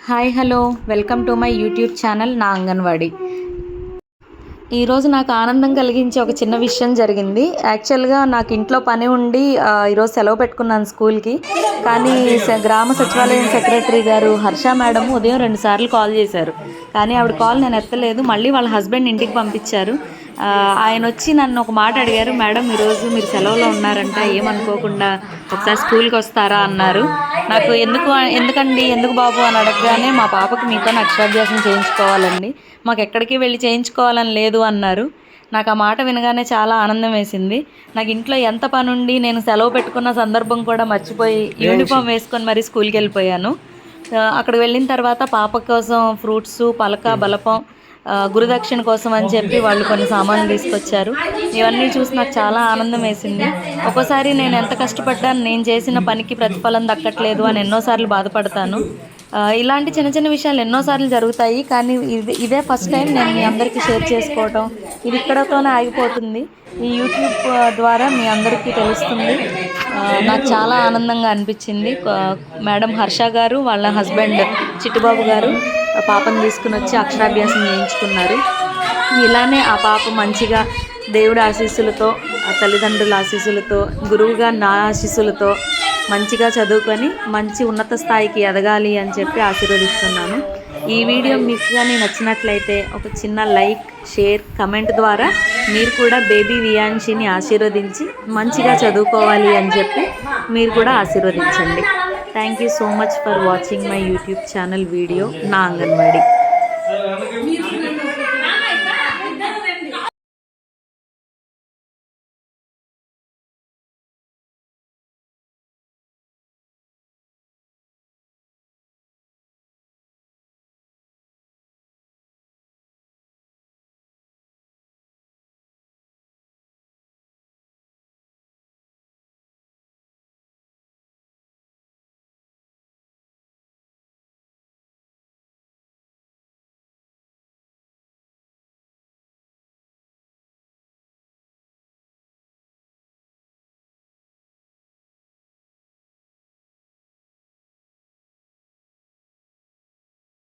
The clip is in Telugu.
Hi hello welcome to my YouTube channel నా అంగన్వాడి. ఈరోజు నాకు ఆనందం కలిగించే ఒక చిన్న విషయం జరిగింది. యాక్చువల్గా నాకు ఇంట్లో పని ఉండి ఈరోజు సెలవు పెట్టుకున్నాను స్కూల్కి. కానీ గ్రామ సచివాలయం సెక్రటరీ గారు హర్ష మేడం ఉదయం 2 సార్లు కాల్ చేశారు. కానీ ఆవిడ కాల్ నేను ఎత్తలేదు. మళ్ళీ వాళ్ళ హస్బెండ్ ఇంటికి పంపించారు. ఆయన వచ్చి నన్ను ఒక మాట అడిగారు, మేడం ఈరోజు మీరు సెలవులో ఉన్నారంట, ఏమనుకోకుండా ఒకసారి స్కూల్కి వస్తారా అన్నారు. నాకు ఎందుకు బాబు అని అడగగానే మా పాపకు మీతో అక్షరాభ్యాసం చేయించుకోవాలండి, మాకు ఎక్కడికి వెళ్ళి చేయించుకోవాలని లేదు అన్నారు. నాకు ఆ మాట వినగానే చాలా ఆనందం వేసింది. నాకు ఇంట్లో ఎంత పని ఉండి నేను సెలవు పెట్టుకున్న సందర్భం కూడా మర్చిపోయి యూనిఫామ్ వేసుకొని మరీ స్కూల్కి వెళ్ళిపోయాను. అక్కడికి వెళ్ళిన తర్వాత పాప కోసం ఫ్రూట్స్, పలక, బలపం, గురుదక్షిణ కోసం అని చెప్పి వాళ్ళు కొన్ని సామాన్లు తీసుకొచ్చారు. ఇవన్నీ చూసి నాకు చాలా ఆనందం వేసింది. ఒక్కోసారి నేను ఎంత కష్టపడ్డాను, నేను చేసిన పనికి ప్రతిఫలం దక్కట్లేదు అని ఎన్నోసార్లు బాధపడతాను. ఇలాంటి చిన్న చిన్న విషయాలు ఎన్నోసార్లు జరుగుతాయి. కానీ ఇదే ఫస్ట్ టైం నేను మీ అందరికీ షేర్ చేసుకోవటం. ఇది ఇక్కడతోనే ఆగిపోతుంది. ఈ యూట్యూబ్ ద్వారా మీ అందరికీ తెలుస్తుంది. నాకు చాలా ఆనందంగా అనిపించింది. మేడం హర్ష గారు వాళ్ళ హస్బెండ్ చిట్టుబాబు గారు పాపను తీసుకుని వచ్చి అక్షరాభ్యాసం చేయించుకున్నారు. ఇలానే ఆ పాప మంచిగా దేవుడి ఆశీస్సులతో, తల్లిదండ్రుల ఆశీస్సులతో, గురువుగా నా ఆశీస్సులతో మంచిగా చదువుకొని మంచి ఉన్నత స్థాయికి ఎదగాలి అని చెప్పి ఆశీర్వదిస్తున్నాను. ఈ వీడియో మీకు కానీ నచ్చినట్లయితే ఒక చిన్న లైక్, షేర్, కమెంట్ ద్వారా మీరు కూడా బేబీ వియాంషిని ఆశీర్వదించి మంచిగా చదువుకోవాలి అని చెప్పి మీరు కూడా ఆశీర్వదించండి. Thank you so much for watching my YouTube channel video నా అంగన్వాడి.